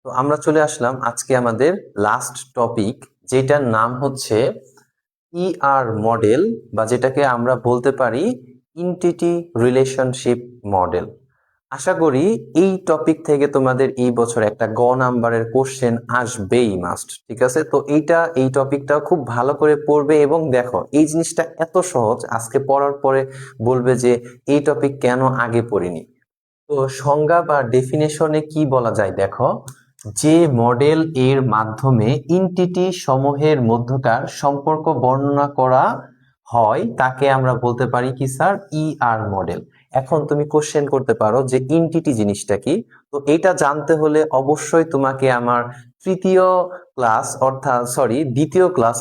তো আমরা চলে আসলাম আজকে আমাদের লাস্ট টপিক, যেটার নাম হচ্ছে ইআর মডেল, বা যেটাকে আমরা বলতে পারি এন্টিটি রিলেশনশিপ মডেল। আশা করি এই টপিক থেকে তোমাদের এই বছর একটা নাম্বারের কোশ্চেন আসবেই মাস্ট। ঠিক আছে, তো এই টপিকটা খুব ভালো করে পড়বে এবং দেখো এই জিনিসটা এত সহজ, আজকে পড়ার পরে বলবে যে এই টপিক কেন আগে পড়িনি। তো সংজ্ঞা বা ডেফিনেশনে কি বলা যায় দেখো, যে মডেল এর মাধ্যমে এন্টিটি সমূহের মধ্যকার সম্পর্ক বর্ণনা করা হয় তাকে আমরা বলতে পারি কি স্যার, ইআর মডেল। এখন তুমি কোশ্চেন করতে পারো যে এন্টিটি জিনিসটা কি। তো এটা জানতে হলে অবশ্যই তোমাকে আমার দ্বিতীয় ক্লাস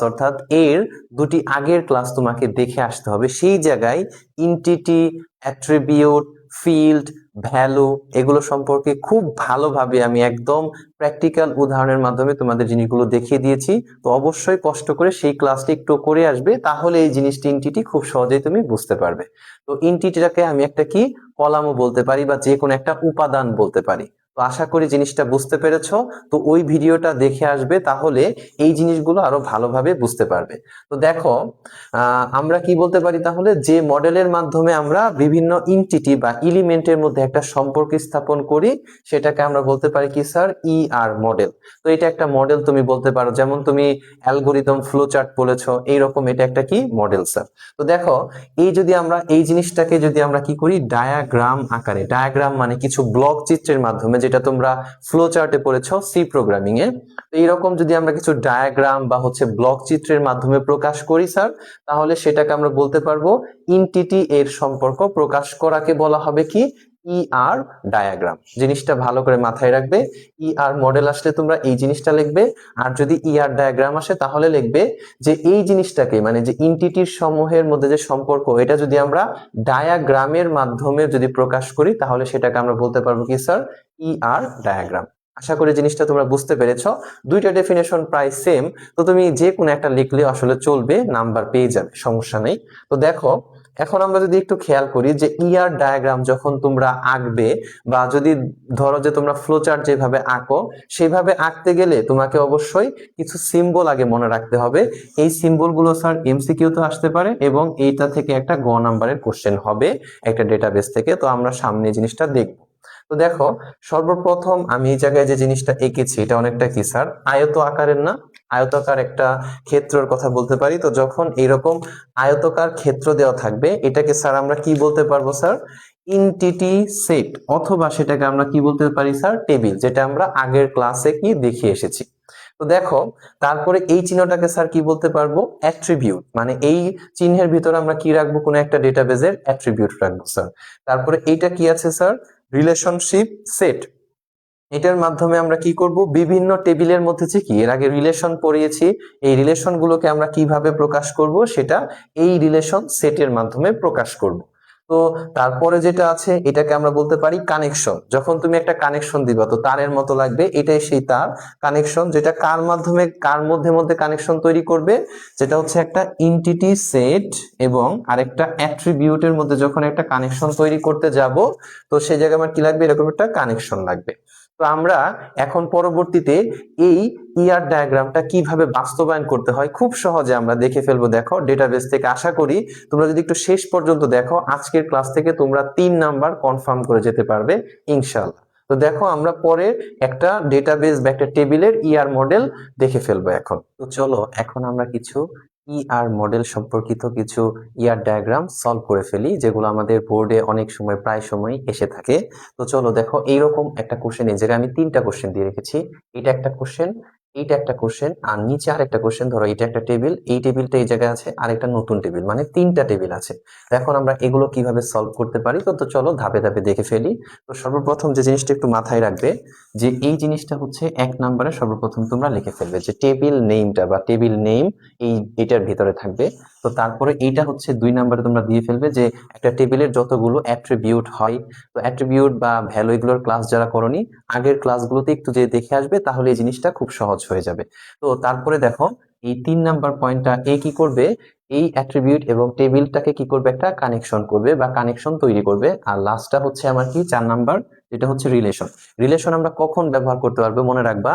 অর্থাৎ এর দুটি আগের ক্লাস তোমাকে দেখে আসতে হবে। সেই জায়গায় এন্টিটি, অ্যাট্রিবিউট, ফিল্ড, ভ্যালু এগুলো সম্পর্কে খুব ভালোভাবে আমি একদম প্র্যাকটিক্যাল উদাহরণের মাধ্যমে তোমাদের জিনিসগুলো দেখিয়ে দিয়েছি। তো অবশ্যই কষ্ট করে সেই ক্লাসটি একটু করে আসবে, তাহলে এই জিনিসটি এন্টিটি খুব সহজেই তুমি বুঝতে পারবে। তো এন্টিটিটাকে আমি একটা কি কলামও বলতে পারি, বা যে কোনো একটা উপাদান বলতে পারি। তো আশা করি জিনিসটা বুঝতে পেরেছো। তো ওই ভিডিওটা দেখে আসবে, তাহলে এই জিনিসগুলো আরো ভালোভাবে বুঝতে পারবে। তো দেখো, আমরা কি বলতে পারি তাহলে, যে মডেলের মাধ্যমে আমরা বিভিন্ন এন্টিটি বা এলিমেন্টের মধ্যে একটা সম্পর্ক স্থাপন করি সেটাকে আমরা বলতে পারি কি স্যার, ইআর মডেল। তো এটা একটা মডেল তুমি বলতে পারো, যেমন তুমি অ্যালগোরিদম ফ্লো চার্ট বলেছো, এইরকম এটা একটা কি মডেল স্যার। তো দেখো, এই জিনিসটাকে যদি আমরা কি করি ডায়াগ্রাম আকারে, ডায়াগ্রাম মানে কিছু ব্লক চিত্রের মাধ্যমে, যেটা তোমরা ফ্লো চার্টে পড়েছো সি প্রোগ্রামিং এ। তো এইরকম যদি আমরা কিছু ডায়াগ্রাম বা ব্লক চিত্রের মাধ্যমে প্রকাশ করি স্যার, তাহলে সেটাকে আমরা বলতে পারবো এন্টিটি এর সম্পর্ক প্রকাশ করাকে বলা হবে কি ইআর ডায়াগ্রাম। জিনিসটা ভালো করে মাথায় রাখবে। ইআর মডেল আসলে তোমরা এই জিনিসটা লিখবে, আর যদি ইআর ডায়াগ্রাম আসে তাহলে লিখবে যে এই জিনিসটাকে, মানে যে এন্টিটির সমূহের মধ্যে যে সম্পর্ক, এটা যদি আমরা ডায়াগ্রামের মাধ্যমে যদি প্রকাশ করি তাহলে সেটাকে আমরা বলতে পারবো কি স্যার, ইআর ডায়াগ্রাম। আশা করি জিনিসটা তোমরা বুঝতে পেরেছো। দুইটা ডেফিনেশন প্রায় সেম, তো তুমি যে কোনো একটা লিখলে আসলে চলবে, নাম্বার পেয়ে যাবে, সমস্যা নেই। তো দেখো, এখন আমরা যদি একটু খেয়াল করি যে ইআর ডায়াগ্রাম যখন তোমরা আঁকবে, বা যদি ধরো যে তোমরা ফ্লোচার্ট যেভাবে আঁকো সেইভাবে আঁকতে গেলে তোমাকে অবশ্যই কিছু সিম্বল আগে মনে রাখতে হবে। এই সিম্বল গুলো স্যার এমসিকিউ তো আসতে পারে, এবং এইটা থেকে একটা নাম্বারের কোশ্চেন হবে একটা ডেটাবেস থেকে। তো আমরা সামনে জিনিসটা দেখব। তো দেখো, সর্বপ্রথম আমি এই জায়গায় যে জিনিসটা এঁকেছি এটা অনেকটা কি স্যার, আয়ত আকারের না? আয়তাকার একটা ক্ষেত্রের কথা বলতে পারি। তো যখন এরকম আয়তাকার ক্ষেত্র দেওয়া থাকবে, এটাকে স্যার আমরা কি বলতে পারবো স্যার, এন্টিটি সেট, অথবা সেটাকে আমরা কি বলতে পারি স্যার, টেবিল, যেটা আমরা আগের ক্লাসে কি দেখে এসেছি। তো দেখো, তারপরে এই চিহ্নটাকে স্যার কি বলতে পারবো, অ্যাট্রিবিউট, মানে এই চিহ্নের ভিতরে আমরা কি রাখবো, কোনো একটা ডেটাবেজের অ্যাট্রিবিউট রাখবো স্যার। তারপরে এইটা কি আছে স্যার, রিলেশনশিপ সেট। এটার মাধ্যমে আমরা কি করব, বিভিন্ন টেবিলের মধ্যে যে কি এর আগে রিলেশন পড়িয়েছি, এই রিলেশন গুলোকে আমরা কিভাবে প্রকাশ করব সেটা এই রিলেশন সেটের মাধ্যমে প্রকাশ করব। তো তারপরে যেটা আছে এটাকে আমরা বলতে পারি কানেকশন। যখন তুমি একটা কানেকশন দিবা তো তারের মতো লাগবে, এটাই সেই তার কানেকশন, যেটা কার মাধ্যমে কার মধ্যে মধ্যে কানেকশন তৈরি করবে, যেটা হচ্ছে একটা এন্টিটি সেট এবং আরেকটা অ্যাট্রিবিউটের মধ্যে যখন একটা কানেকশন তৈরি করতে যাব, তো সেই জায়গায় আমার কি লাগবে, এরকম একটা কানেকশন লাগবে। তো আমরা এখন পরবর্তীতে এই ইআর ডায়াগ্রামটা কিভাবে বাস্তবায়ন করতে হয় খুব সহজে আমরা দেখে ফেলবো। দেখো, ডেটাবেস থেকে আশা করি তোমরা যদি একটু শেষ পর্যন্ত দেখো, আজকের ক্লাস থেকে তোমরা 3 নাম্বার কনফার্ম করে যেতে পারবে ইনশাআল্লাহ। তো দেখো, আমরা পরে একটা ডেটাবেস বা একটা টেবিলের ইআর মডেল দেখে ফেলবো এখন। তো চলো, এখন আমরা কিছু ইআর মডেল সম্পর্কিত কিছু ইআর ডায়াগ্রাম সলভ করে ফেলি, যেগুলো আমাদের বোর্ডে অনেক সময় প্রায় সময় এসে থাকে। তো চলো দেখো, এইরকম একটা কোশ্চেন, এই জায়গায় আমি 3টা কোশ্চেন দিয়ে রেখেছি। এটা একটা কোশ্চেন, এইটা একটা কোশ্চেন, আর নিচে আরেকটা কোশ্চেন। ধরো এটা একটা টেবিল, এই টেবিলটা এই জায়গায় আছে, আর একটা নতুন টেবিল, মানে 3টা টেবিল আছে। তো এখন আমরা এগুলো কিভাবে সলভ করতে পারি, তো চলো ধাপে ধাপে দেখে ফেলি। তো সর্বপ্রথম যে জিনিসটা একটু মাথায় রাখবে, যে এই জিনিসটা হচ্ছে 1 নম্বরে সর্বপ্রথম তোমরা লিখে ফেলবে যে টেবিল নেমটা বা টেবিল নেম এটার ভিতরে থাকবে। তো তারপরে এইটা হচ্ছে 2 নম্বরে তোমরা দিয়ে ফেলবে যে একটা টেবিলের যতগুলো অ্যাট্রিবিউট হয়, তো অ্যাট্রিবিউট বা ভ্যালু এগুলোর ক্লাস যারা করনি আগের ক্লাসগুলোতে একটু যে দেখে আসবে, তাহলে এই জিনিসটা খুব সহজ হয়ে যাবে। তো তারপরে দেখো, এই 3 নাম্বার পয়েন্টটা কি করবে, এই অ্যাট্রিবিউট এবং টেবিলটাকে কি করবে, একটা কানেকশন করবে বা কানেকশন তৈরি করবে। আর লাস্টটা হচ্ছে আমার কি 4 নাম্বার, যেটা হচ্ছে রিলেশন। রিলেশন আমরা কখন ব্যবহার করতে পারবো মনে রাখবা,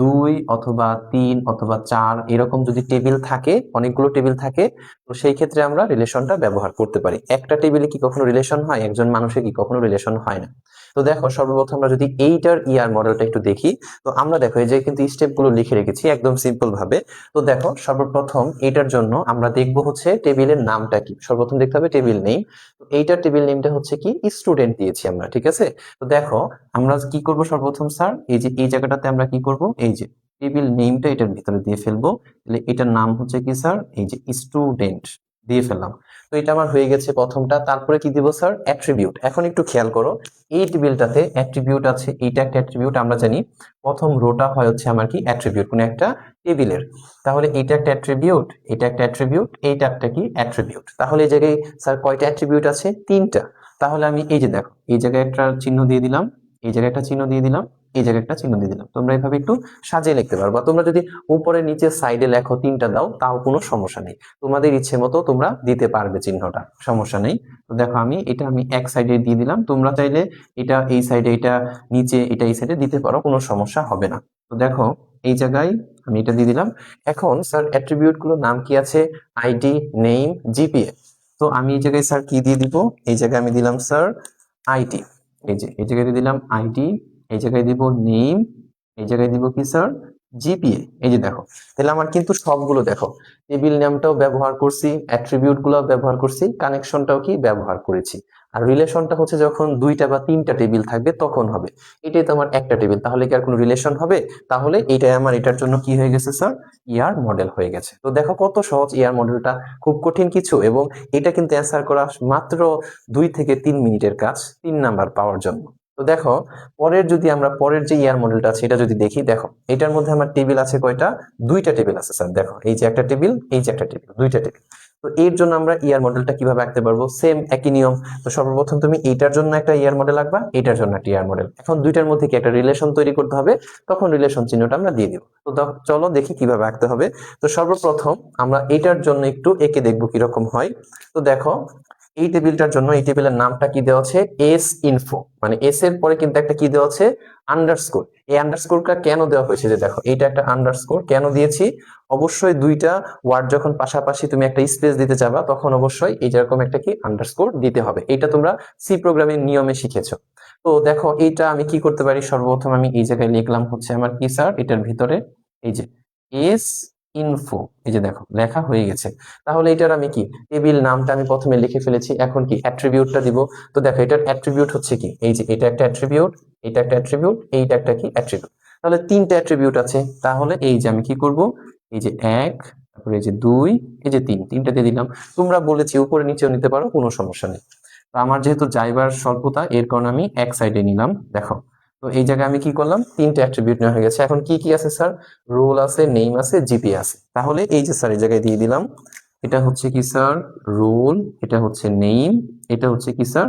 2 অথবা 3 অথবা 4 এরকম যদি টেবিল থাকে, অনেকগুলো টেবিল থাকে, তো সেই ক্ষেত্রে আমরা রিলেশনটা ব্যবহার করতে পারি। একটা টেবিলে কি কখনো রিলেশন হয়? একজন মানুষের কি কখনো রিলেশন হয় না। তো দেখো সর্বপ্রথম আমরা যদি এইটার ইয়ার মডেলটা একটু দেখি, তো আমরা দেখো এই যে কিন্তু স্টেপগুলো লিখে রেখেছি একদম সিম্পল ভাবে। তো দেখো সর্বপ্রথম এটার জন্য আমরা দেখব হচ্ছে টেবিলের নামটা কি, সর্বপ্রথম দেখতে হবে টেবিল নেম। তো এইটার টেবিল নেমটা হচ্ছে কি স্টুডেন্ট দিয়েছি আমরা, ঠিক আছে। তো দেখো আমরা কি করব সর্বপ্রথম স্যার, এই যে এই জায়গাটাতে আমরা কি করব, এই যে টেবিল নেমটা এটার ভিতরে দিয়ে ফেলবো। তাহলে এটার নাম হচ্ছে কি স্যার, এই যে স্টুডেন্ট দিয়ে ফেললাম। তো এটা আমার হয়ে গেছে প্রথমটা। তারপরে কি দিব স্যার, অ্যাট্রিবিউট। এখন একটু খেয়াল করো, এই টেবিলটাতে অ্যাট্রিবিউট আছে, এইটা একটা অ্যাট্রিবিউট। আমরা জানি প্রথম রোটা হয় হচ্ছে আমার কি অ্যাট্রিবিউট কোন একটা টেবিলের। তাহলে এটা একটা অ্যাট্রিবিউট, এটা একটা অ্যাট্রিবিউট, এইটা একটা কি অ্যাট্রিবিউট। তাহলে এই জায়গায় স্যার কয়টা অ্যাট্রিবিউট আছে? 3টা। তাহলে আমি এই যে দেখো এই জায়গায় একটা চিহ্ন দিয়ে দিলাম, এই জায়গায় একটা চিহ্ন দিয়ে দিলাম, এই জায়গায় একটা চিহ্ন দিয়ে দিলাম। তোমরা এইভাবে একটু সাজিয়ে লিখতে পারো, বা তোমরা যদি উপরে নিচে সাইডে লেখো 3টা দাও, তাও কোনো সমস্যা নেই। তোমাদের ইচ্ছে মতো তোমরা দিতে পারবে চিহ্নটা, সমস্যা নেই। তো দেখো আমি এক সাইডে দিয়ে দিলাম, তোমরা চাইলে এটা এই সাইডে, এটা নিচে, এটা এই সাইডে দিতে পারো, কোনো সমস্যা হবে না। তো দেখো এই জায়গায় আমি এটা দিয়ে দিলাম। এখন স্যার অ্যাট্রিবিউট গুলোর নাম কি আছে? ID, name, GPA. তো আমি এই জায়গায় স্যার কি দিয়ে দিব? এই জায়গায় আমি দিলাম স্যার আইডি, এই যে এই জায়গায় দিয়ে দিলাম আইডি, এই জায়গায় দিব নেম, এই জায়গায় দিব কি স্যার জিপিএ। এই যে দেখো, তাহলে আমার কিন্তু সবগুলো দেখো, টেবিল নামটাও ব্যবহার করছি, অ্যাট্রিবিউট গুলো ব্যবহার করছি, কানেকশনটাও কি ব্যবহার করেছি। আর রিলেশনটা হচ্ছে যখন 2টা বা 3টা টেবিল থাকবে তখন হবে। এটাই তো আমার একটা টেবিল, তাহলে কি আর কোনো রিলেশন হবে? তাহলে এটাই আমার এটার জন্য কি হয়ে গেছে স্যার, ইয়ার মডেল হয়ে গেছে। তো দেখো কত সহজ ইয়ার মডেলটা, খুব কঠিন কিছু, এবং এটা কিন্তু অ্যান্সার করা মাত্র 2 থেকে 3 মিনিটের কাজ 3 নাম্বার পাওয়ার জন্য। তো দেখো পরের যদি আমরা পরের যে ইয়ার মডেলটা আছে এটা যদি দেখি, দেখো এটার মধ্যে আমার টেবিল আছে কয়টা? 2টা টেবিল আছে স্যার। দেখো এই যে একটা টেবিল, এই যে একটা টেবিল, 2টা টেবিল। তো এর জন্য আমরা ইয়ার মডেলটা কিভাবে আঁকতে পারবো? সেম একই নিয়ম। তো সর্বপ্রথম তুমি এইটার জন্য একটা ইয়ার মডেল আঁকবা, এটার জন্য একটা ইয়ার মডেল। এখন 2টার মধ্যে কি একটা রিলেশন তৈরি করতে হবে, তখন রিলেশন চিহ্নটা আমরা দিয়ে দিব। তো চলো দেখি কিভাবে আঁকতে হবে। তো সর্বপ্রথম আমরা এটার জন্য একটু এঁকে দেখবো কিরকম হয়। তো দেখো এই টেবিলটার জন্য এই টেবিলের নামটা কি দেওয়া আছে? এস ইনফো, মানে এস এর পরে কিন্তু একটা কি দেওয়া আছে? আন্ডারস্কোর। এই আন্ডারস্কোরটা কেন দেওয়া হয়েছে? যে দেখো এইটা একটা আন্ডারস্কোর কেন দিয়েছি? অবশ্যই 2টা ওয়ার্ড যখন পাশাপাশি তুমি একটা স্পেস দিতে যাবা, তখন অবশ্যই এই যেরকম একটা কি আন্ডারস্কোর দিতে হবে। এটা তোমরা সি প্রোগ্রামিং নিয়মে শিখেছো। তো দেখো এইটা আমি কি করতে পারি, সর্বপ্রথম আমি এই জায়গায় লিখলাম হচ্ছে আমার কি স্যার, এটার ভিতরে এই যে এস ইনফো, এই যে দেখো লেখা হয়ে গেছে। তাহলে এটার আমি কি টেবিল নামটা আমি প্রথমে লিখে ফেলেছি, এখন কি অ্যাট্রিবিউটটা দিব। তো দেখো এটার অ্যাট্রিবিউট হচ্ছে কি, এই যে এটা একটা অ্যাট্রিবিউট, এটা একটা অ্যাট্রিবিউট, এইটা একটা কি অ্যাট্রিবিউট। তাহলে 3টা অ্যাট্রিবিউট আছে। তাহলে এই যে আমি কি করব, এই যে 1, তারপরে এই যে 2, এই যে 3, 3টা দিয়ে দিলাম। তোমরা বলেছি উপরে নিচেও নিতে পারো, কোনো সমস্যা নেই। তো আমার যেহেতু জায়গার স্বল্পতা, এর কারণে আমি এক সাইডে নিলাম। দেখো তো এই জায়গায় আমি কি করলাম, 3টা অ্যাট্রিবিউট নেওয়া হয়ে গেছে। এখন কি কি আছে স্যার? রোল আছে, নেম আছে, জিপি আছে। তাহলে এই যে স্যার এই জায়গায় দিয়ে দিলাম, এটা হচ্ছে কি স্যার রোল, এটা হচ্ছে নেম, এটা হচ্ছে কি স্যার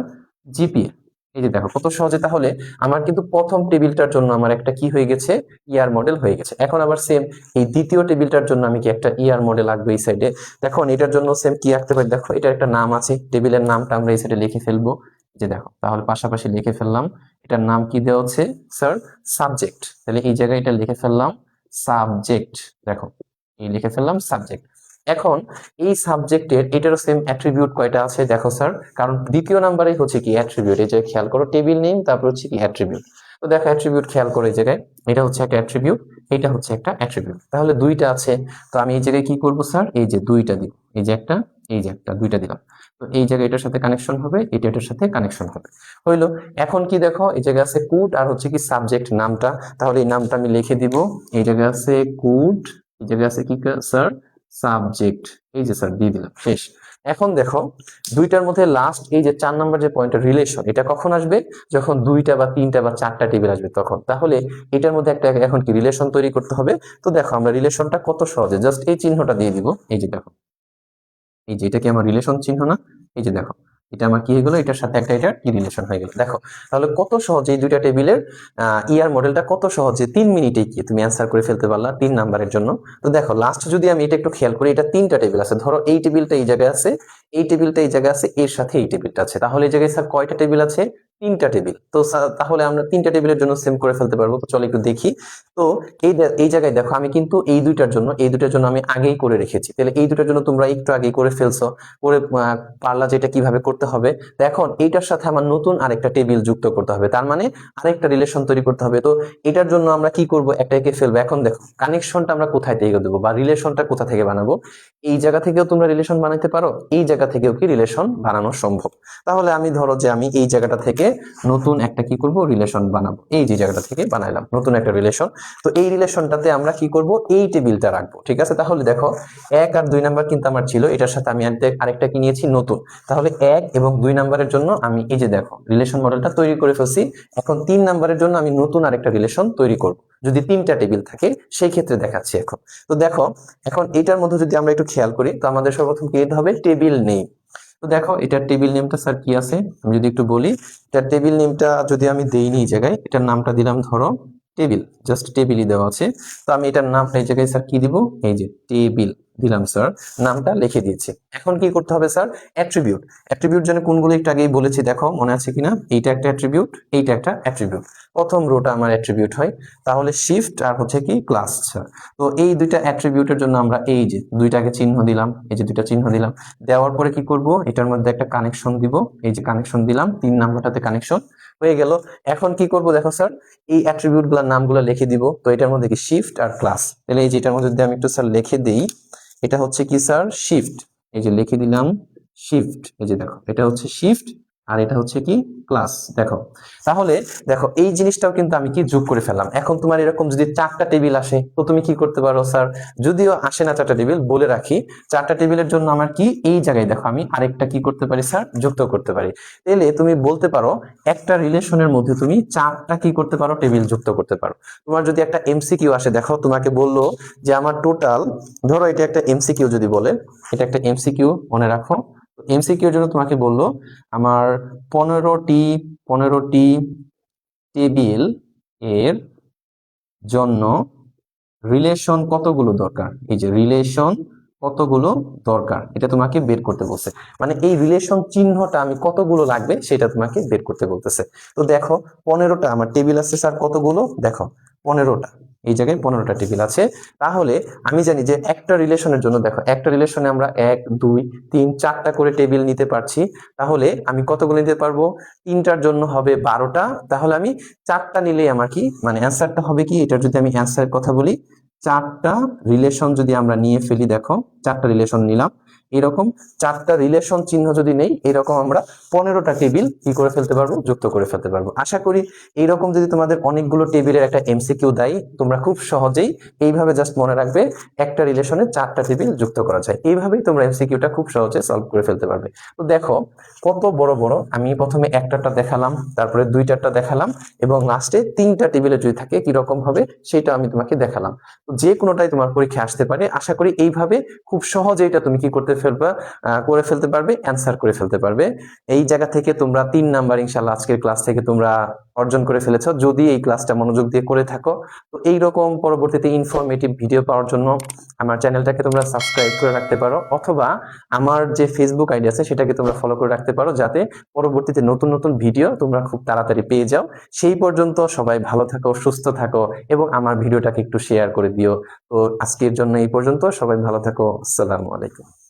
জিপিএ। এই যে দেখো কত সহজে। তাহলে আমার কিন্তু প্রথম টেবিলটার জন্য আমার একটা কি হয়ে গেছে, ইয়ার মডেল হয়ে গেছে। এখন আবার সেম এই দ্বিতীয় টেবিলটার জন্য আমি কি একটা ইয়ার মডেল আঁকবো এই সাইডে। দেখো এটার জন্য সেম কি আঁকতে পারি, দেখো এটার একটা নাম আছে, টেবিলের নামটা আমরা এই সাইডে লিখে ফেলবো। এই যে দেখো তাহলে পাশাপাশি লিখে ফেললাম। এটার নাম কি দেওয়া হচ্ছে স্যার? সাবজেক্ট। তাহলে এই জায়গায় এটা লিখে ফেললাম সাবজেক্ট। দেখো এই লিখে ফেললাম সাবজেক্ট। এখন এই সাবজেক্টের এটারও সেম অ্যাট্রিবিউট কয়টা আছে দেখো স্যার, কারণ দ্বিতীয় নাম্বারে হচ্ছে কি অ্যাট্রিবিউট। এই যে খেয়াল করো টেবিল নেম, তারপর হচ্ছে কি অ্যাট্রিবিউট। তো দেখো অ্যাট্রিবিউট খেয়াল করো, এই জায়গায় এটা হচ্ছে একটা অ্যাট্রিবিউট, এটা হচ্ছে একটা অ্যাট্রিবিউট। তাহলে 2টা আছে। তো আমি এই জায়গায় কি করব স্যার, এই যে 2টা দিব, এই যে একটা, এই যে একটা, 2টা দিলাম। তো এই জায়গায় এটার সাথে কানেকশন হবে, এটা এটার সাথে কানেকশন হবে, হইলো। এখন কি দেখো এই জায়গায় আছে কুড, আর হচ্ছে কি সাবজেক্ট নামটা। তাহলে এই নামটা আমি লিখে দিব, এই জায়গায় আছে কুড, এই জায়গায় আছে কি স্যার সাবজেক্ট। এই যে স্যার দিয়ে দিলাম, শেষ। এখন দেখো 2টার মধ্যে লাস্ট এই যে 4 নাম্বার যে পয়েন্টের রিলেশন, এটা কখন আসবে? যখন 2টা বা 3টা বা 4টা টেবিল আসবে তখন। তাহলে এটার মধ্যে একটা এখন কি রিলেশন তৈরি করতে হবে। তো দেখো আমরা রিলেশনটা কত সহজে, জাস্ট এই চিহ্নটা দিয়ে দিব। এই যে দেখো, এই যে এটা কি আমার রিলেশন চিহ্ন না? এই যে দেখো এটা আমার কি হয়ে গেল, এটার সাথে একটা এটার কি রিলেশন হয়ে গেল। দেখো তাহলে কত সহজে এই 2টা টেবিলের ইয়ার মডেলটা কত সহজে 3 মিনিটে কি তুমি অ্যান্সার করে ফেলতে পারলা 3 নাম্বারের জন্য। তো দেখো লাস্ট যদি আমি এটা একটু খেয়াল করি, এটা 3টা টেবিল আছে। ধরো এই টেবিলটা এই জায়গায় আছে, এই টেবিলটা এই জায়গায় আছে, এর সাথে এই টেবিলটা আছে। তাহলে এই জায়গায় স্যার কয়টা টেবিল আছে? তিনটা টেবিল। তো তাহলে আমরা তিনটা টেবিলের জন্য সেম করে ফেলতে পারবো। তো চলো একটু দেখি। তো এই জায়গায় দেখো আমি কিন্তু এই দুইটার জন্য আমি আগেই করে রেখেছি। তাহলে এই দুটার জন্য তোমরা একটু আগেই করে ফেলছো, করে পারলা যেটা কিভাবে করতে হবে। তো এখন এইটার সাথে আমার নতুন আরেকটা টেবিল যুক্ত করতে হবে, তার মানে আরেকটা রিলেশন তৈরি করতে হবে। তো এটার জন্য আমরা কি করব, একটা এঁকে ফেলবো। এখন দেখো কানেকশনটা আমরা কোথায় থেকে দেবো বা রিলেশনটা কোথা থেকে বানাবো। এই জায়গা থেকেও তোমরা রিলেশন বানাতে পারো, এই জায়গা থেকেও কি রিলেশন বানানো সম্ভব। তাহলে আমি ধরো যে আমি এই জায়গাটা থেকে নতুন একটা কি করব, রিলেশন বানাবো। এই যে জায়গাটা থেকে বানাইলাম নতুন একটা রিলেশন। তো এই রিলেশনটাতে আমরা কি করব, এই টেবিলটা রাখবো। ঠিক আছে, তাহলে দেখো 1 আর 2 নাম্বার কিন্তু আমার ছিল, এটার সাথে আমি আরেকটা কি নিয়েছি, নতুন। তাহলে 1 এবং 2 নাম্বারের জন্য আমি এই যে দেখো রিলেশন মডেলটা তৈরি করে ফেলছি। এখন 3 নাম্বারের জন্য আমি নতুন আরেকটা রিলেশন তৈরি করব। যদি 3টা টেবিল থাকে সেই ক্ষেত্রে দেখাচ্ছি এখন। তো দেখো এখন এটার মধ্যে যদি আমরা একটু খেয়াল করি, তো আমাদের সর্বপ্রথম কি দিতে হবে, টেবিল নেম। তো দেখো এটার টেবিল নেমটা স্যার কি আছে, আমি যদি একটু বলি, এটার টেবিল নেমটা যদি আমি দেইনি এই জায়গায়, এটার নামটা দিলাম ধরো টেবিল, জাস্ট টেবিলই দেওয়া আছে। তো আমি এটার নামটা এই জায়গায় স্যার কি দিব, এই যে টেবিল দিলাম স্যার, নামটা লিখে দিয়েছি। এখন কি করতে হবে স্যার, অ্যাট্রিবিউট। অ্যাট্রিবিউট যেন কোনগুলো একটু আগেই বলেছি, দেখো মনে আছে কিনা, এইটা একটা অ্যাট্রিবিউট, এইটা একটা অ্যাট্রিবিউট। প্রথম রোটা আমার অ্যাট্রিবিউট হয়, তাহলে শিফট আর হচ্ছে কি ক্লাস। তো এই দুইটা অ্যাট্রিবিউটের জন্য আমরা এই যে দুইটাকে চিহ্ন দিলাম, এই যে দুইটা চিহ্ন দিলাম। দেওয়ার পরে কি করব, এটার মধ্যে একটা কানেকশন দিব, এই যে কানেকশন দিলাম, 3 নাম্বারটাতে কানেকশন হয়ে গেল। এখন কি করব দেখো স্যার, এই অ্যাট্রিবিউট গুলোর নামগুলো লিখে দিব। তো এটার মধ্যে কি শিফট আর ক্লাস, তাহলে এই যে এটার মধ্যে যদি আমি একটু স্যার লিখে দেই, এটা হচ্ছে কি স্যার শিফট, এই যে লিখে দিলাম শিফট, এই যে দেখো এটা হচ্ছে শিফট আর এটা হচ্ছে কি ক্লাস। দেখো তাহলে দেখো এই জিনিসটাও কিন্তু আমি কি যোগ করে ফেললাম। এখন তোমার এরকম যদি 4টা টেবিল আসে, তো তুমি কি করতে পারো স্যার, যদিও আসে না 4টা টেবিল, বলে রাখি 4টা টেবিলের জন্য আমার কি এই জায়গায় দেখো আমি আরেকটা কি করতে পারি স্যার, যুক্ত করতে পারি। তাহলে তুমি বলতে পারো একটা রিলেশনের মধ্যে তুমি 4টা কি করতে পারো, টেবিল যুক্ত করতে পারো। তোমার যদি একটা এমসিকিউ আসে, দেখো তোমাকে বললো যে আমার টোটাল, ধরো এটা একটা এমসিকিউ যদি বলে, এটা একটা এমসিকিউ মনে রাখো। এমসিকিউর জন্য তোমাকে বললো আমার 15টি টেবিল এর জন্য রিলেশন কতগুলো দরকার, এই যে রিলেশন কতগুলো দরকার এটা তোমাকে বের করতে বলছে। মানে এই রিলেশন চিহ্নটা আমি কতগুলো লাগবে সেটা তোমাকে বের করতে বলতেছে। তো দেখো 15টা আমার টেবিল আছে স্যার, কতগুলো দেখো 15টা, এই জায়গায় 15টা টেবিল আছে। তাহলে আমি জানি যে একটা রিলেশনের জন্য, দেখো একটা রিলেশনে আমরা 1 2 3 4টা করে টেবিল নিতে পারছি। তাহলে আমি কতগুলো নিতে পারবো, 3টার জন্য হবে 12টা। তাহলে আমি 4টা নিলেই আমার কি মানে অ্যান্সারটা হবে কি, এটার যদি আমি অ্যান্সারের কথা বলি, 4টা রিলেশন যদি আমরা নিয়ে ফেলি, দেখো 4টা রিলেশন নিলাম, এরকম 4টা রিলেশন চিহ্ন যদি নেই, এরকম আমরা 15টা টেবিল কি করে ফেলতে পারবো, যুক্ত করে ফেলতে পারবো। আশা করি এইরকম যদি তোমাদের অনেকগুলো টেবিলের একটা এমসিকিউ দেয়, তোমরা খুব সহজেই এইভাবে জাস্ট মনে রাখবে একটা রিলেশনে 4টা টেবিল যুক্ত করা যায়। এইভাবেই তোমরা এমসিকিউটা খুব সহজে সলভ করে ফেলতে পারবে। তো দেখো কত বড় বড়, আমি প্রথমে একটাটা দেখালাম, তারপরে 2টাটা দেখালাম, এবং লাস্টে 3টা টেবিলে যদি থাকে কিরকম হবে সেটা আমি তোমাকে দেখালাম। যে কোনোটাই তোমার পরীক্ষা আসতে পারে। আশা করি এইভাবে খুব সহজে এটা তুমি কি করতে ফেলবা, করে ফেলতে পারবে, অ্যান্সার করে ফেলতে পারবে। এই জায়গা থেকে তোমরা 3 নাম্বার ইনশাল্লাহ আজকের ক্লাস থেকে তোমরা অর্জন করে ফেলেছো, যদি এই ক্লাসটা মনোযোগ দিয়ে করে থাকো। তো এইরকম পরবর্তীতে ইনফরমেটিভ ভিডিও পাওয়ার জন্য আমার চ্যানেলটাকে তোমরা সাবস্ক্রাইব করে রাখতে পারো, অথবা আমার যে ফেসবুক আইডি আছে সেটাকে তোমরা ফলো করে রাখতে পারো, যাতে পরবর্তীতে নতুন নতুন ভিডিও তোমরা খুব তাড়াতাড়ি পেয়ে যাও। সেই পর্যন্ত সবাই ভালো থাকো, সুস্থ থাকো, এবং আমার ভিডিওটাকে একটু শেয়ার করে দিও। তো আজকের জন্য এই পর্যন্ত, সবাই ভালো থাকো, আসসালামু আলাইকুম।